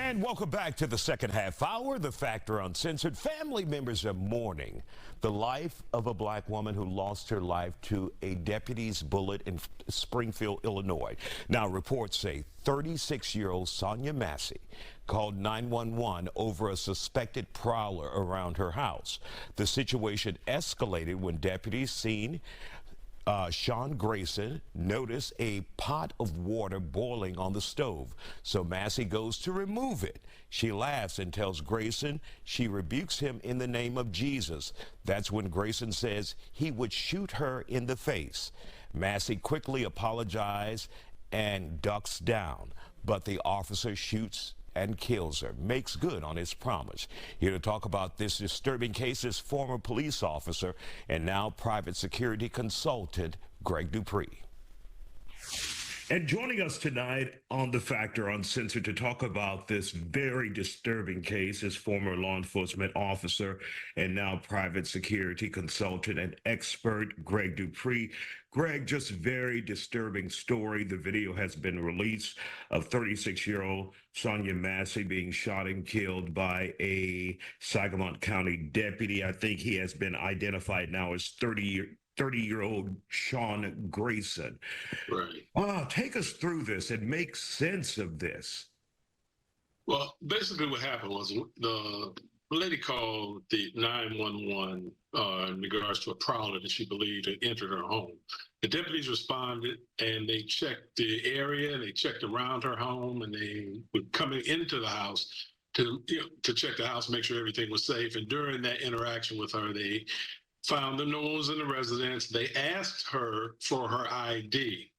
And welcome back to the second half hour, The Factor Uncensored. Family members are mourning the life of a black woman who lost her life to a deputy's bullet in Springfield, Illinois. Now, reports say 36-year-old Sonya Massey called 911 over a suspected prowler around her house. The situation escalated when deputies seen Sean Grayson noticed a pot of water boiling on the stove, so Massey goes to remove it. She laughs and tells Grayson she rebukes him in the name of Jesus. That's when Grayson says he would shoot her in the face. Massey quickly apologizes and ducks down, but the officer shoots and kills her, makes good on his promise. Here to talk about this disturbing case is former police officer and now private security consultant, Greg Dupree. And joining us tonight on The Factor Uncensored to talk about this very disturbing case is former law enforcement officer and now private security consultant and expert, Greg Dupree. Greg, just very disturbing story. The video has been released of 36-year-old Sonya Massey being shot and killed by a Sangamon County deputy. I think he has been identified now as 30-year-old Sean Grayson. Right. Take us through this and make sense of this. Well, basically what happened was the lady called the 911 in regards to a prowler that she believed had entered her home. The deputies responded and they checked the area, they checked around her home, and they were coming into the house to check the house, make sure everything was safe. And during that interaction with her, they found no one was in the residence. They asked her for her ID.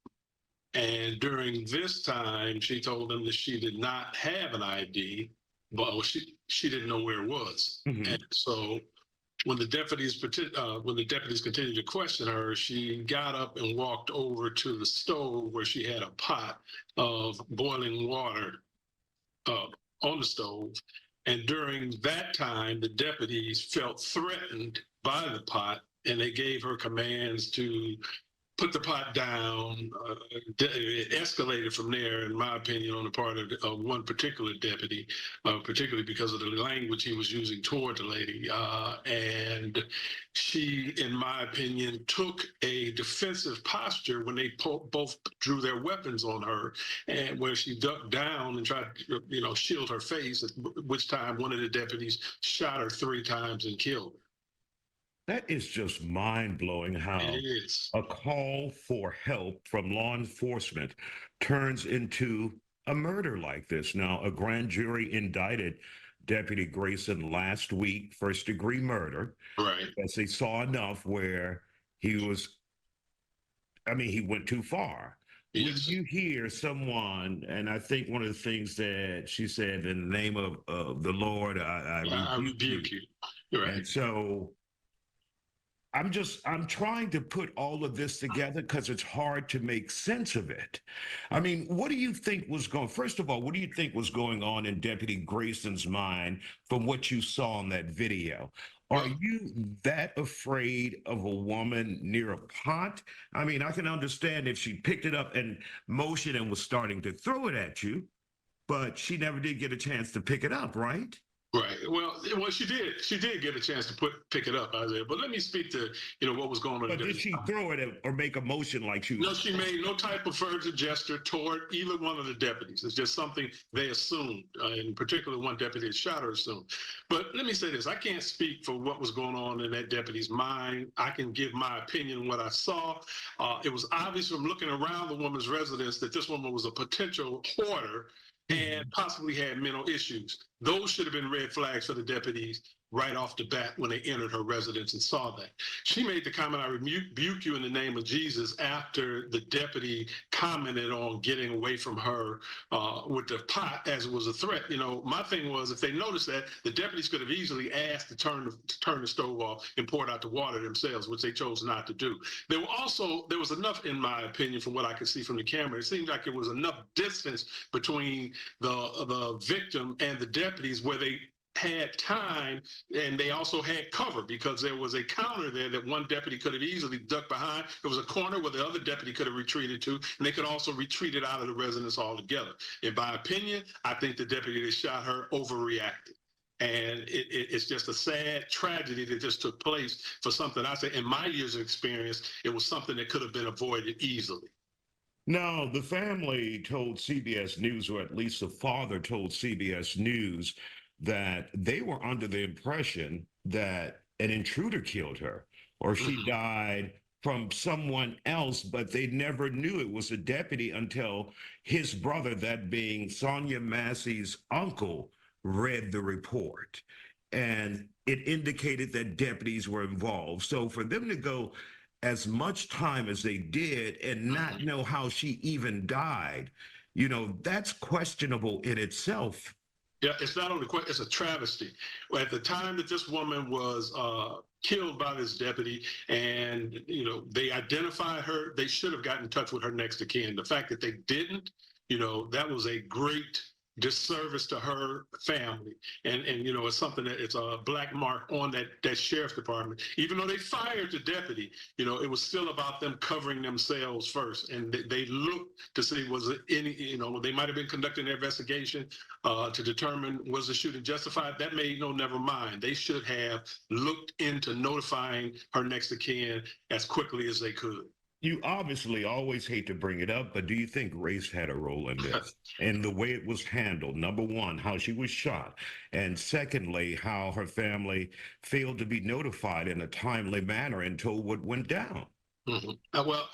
And during this time, she told them that she did not have an ID, but she didn't know where it was. Mm-hmm. And so when the deputies continued to question her, she got up and walked over to the stove where she had a pot of boiling water on the stove. And during that time, the deputies felt threatened by the pot, and they gave her commands to put the pot down. It escalated from there, in my opinion, on the part of one particular deputy, particularly because of the language he was using toward the lady. And she, in my opinion, took a defensive posture when they both drew their weapons on her, and where she ducked down and tried to, shield her face, at which time one of the deputies shot her 3 times and killed her. That is just mind-blowing how a call for help from law enforcement turns into a murder like this. Now, a grand jury indicted Deputy Grayson last week, first-degree murder. Right. Because they saw enough where he went too far. Yes. When you hear someone, and I think one of the things that she said, in the name of the Lord, I rebuke you. Right. And so I'm trying to put all of this together because it's hard to make sense of it. I mean, what do you think first of all, what do you think was going on in Deputy Grayson's mind from what you saw in that video? Are you that afraid of a woman near a pot? I mean, I can understand if she picked it up and motioned and was starting to throw it at you, but she never did get a chance to pick it up, right? Right. Well, she did. She did get a chance to pick it up, Isaiah. But let me speak to what was going on. But did she throw it or make a motion like she was? No, she made no type of further gesture toward either one of the deputies. It's just something they assumed, in particular one deputy that shot her assumed. But let me say this: I can't speak for what was going on in that deputy's mind. I can give my opinion on what I saw. It was obvious from looking around the woman's residence that this woman was a potential hoarder and possibly had mental issues. Those should have been red flags for the deputies right off the bat when they entered her residence and saw that. She made the comment, "I rebuke you in the name of Jesus," after the deputy commented on getting away from her with the pot as it was a threat. My thing was, if they noticed that, the deputies could have easily asked to turn the stove off and pour out the water themselves, which they chose not to do. There was enough, in my opinion, from what I could see from the camera, it seemed like there was enough distance between the victim and the deputies where they had time, and they also had cover because there was a counter there that one deputy could have easily ducked behind. There was a corner where the other deputy could have retreated to, and they could also retreated out of the residence altogether. In my opinion, I think the deputy that shot her overreacted. And it's just a sad tragedy that just took place for something I say in my years of experience, it was something that could have been avoided easily. Now, the family told CBS News, or at least the father told CBS News, that they were under the impression that an intruder killed her or she died from someone else, but they never knew it was a deputy until his brother, that being Sonya Massey's uncle, read the report. And it indicated that deputies were involved. So for them to go as much time as they did and not know how she even died, you know, that's questionable in itself. Yeah, it's not only it's a travesty. At the time that this woman was killed by this deputy, and you know, they identified her, they should have gotten in touch with her next of kin. The fact that they didn't, you know, that was a great disservice to her family, and you know, it's something that it's a black mark on that sheriff's department. Even though they fired the deputy, you know, it was still about them covering themselves first, and they looked to see was it any, you know, they might have been conducting their investigation to determine was the shooting justified. That made no, never mind. They should have looked into notifying her next of kin as quickly as they could. You obviously always hate to bring it up, but do you think race had a role in this and the way it was handled? Number one, how she was shot. And secondly, how her family failed to be notified in a timely manner and told what went down. Well,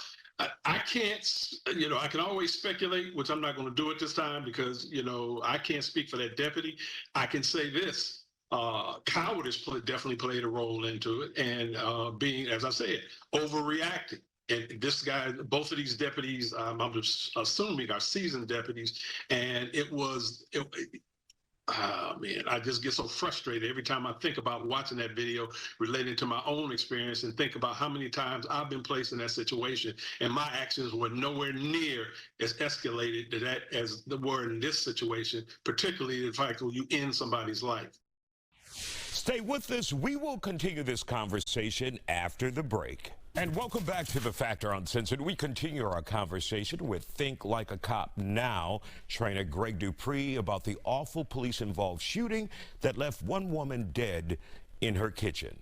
I can't, you know, I can always speculate, which I'm not going to do it this time because, you know, I can't speak for that deputy. I can say this. Cowardice definitely played a role into it, and being, as I said, overreacting. And this guy, both of these deputies, I'm just assuming are seasoned deputies, and it was, man, I just get so frustrated every time I think about watching that video relating to my own experience and think about how many times I've been placed in that situation, and my actions were nowhere near as escalated to that as they were in this situation, particularly the fact when you end somebody's life. Stay with us. We will continue this conversation after the break. And welcome back to The Factor Uncensored. We continue our conversation with Think Like a Cop Now trainer Greg Dupree about the awful police-involved shooting that left one woman dead in her kitchen.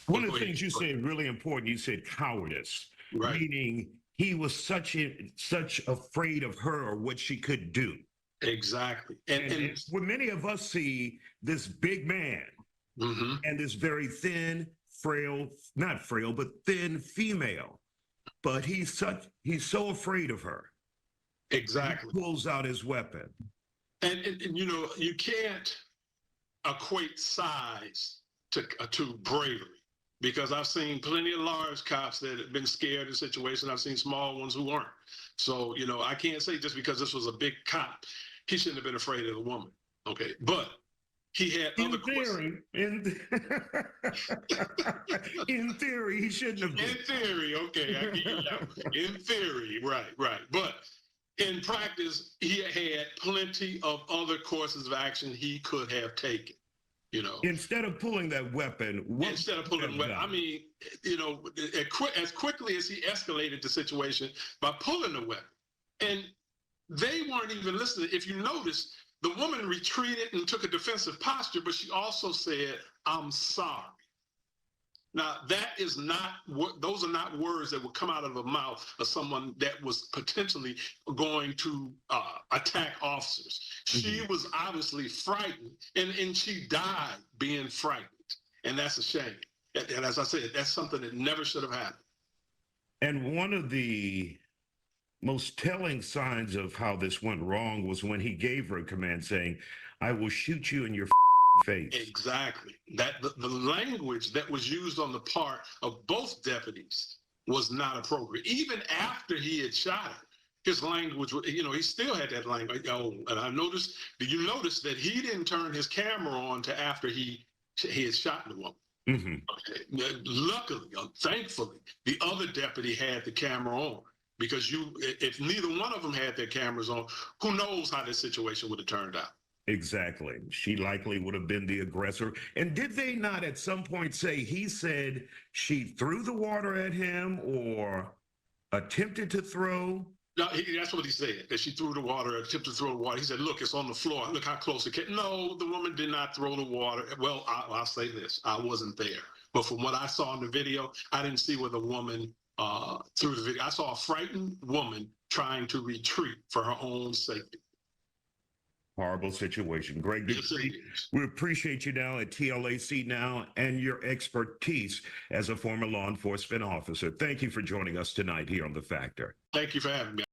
One of the things you said really important, you said cowardice, right, meaning he was such afraid of her or what she could do. Exactly. And when many of us see this big man and this very thin, frail, not frail, but thin female, but he's so afraid of her. Exactly. He pulls out his weapon. And you know, you can't equate size to bravery, because I've seen plenty of large cops that have been scared of the situation. I've seen small ones who aren't. So, you know, I can't say just because this was a big cop, he shouldn't have been afraid of the woman. Okay. But he had other questions. In theory, he shouldn't have been. In theory, okay, I get you now. In theory, right. But in practice, he had plenty of other courses of action he could have taken. You know, instead of pulling that weapon, I mean, you know, as quickly as he escalated the situation by pulling the weapon, and they weren't even listening. If you notice, the woman retreated and took a defensive posture, but she also said, "I'm sorry." Now, that is not what, those are not words that would come out of the mouth of someone that was potentially going to attack officers. She was obviously frightened, and she died being frightened. And that's a shame. And as I said, that's something that never should have happened. And one of the most telling signs of how this went wrong was when he gave her a command saying, "I will shoot you in your face." Exactly. That the language that was used on the part of both deputies was not appropriate. Even after he had shot her, his language, you know, he still had that language. Oh, and I noticed, did you notice that he didn't turn his camera on to after he had shot the woman? Okay. Luckily, thankfully, the other deputy had the camera on, because if neither one of them had their cameras on, who knows how this situation would have turned out. Exactly. She likely would have been the aggressor. And did they not at some point say he said she threw the water at him or attempted to throw? No, that's what he said, that she threw the water, attempted to throw the water. He said, look, it's on the floor. Look how close it came. No, the woman did not throw the water. Well, I'll say this. I wasn't there. But from what I saw in the video, I didn't see where the woman threw the video. I saw a frightened woman trying to retreat for her own safety. Horrible situation. Greg, Yes, we appreciate you now at TLAC now and your expertise as a former law enforcement officer. Thank you for joining us tonight here on The Factor. Thank you for having me.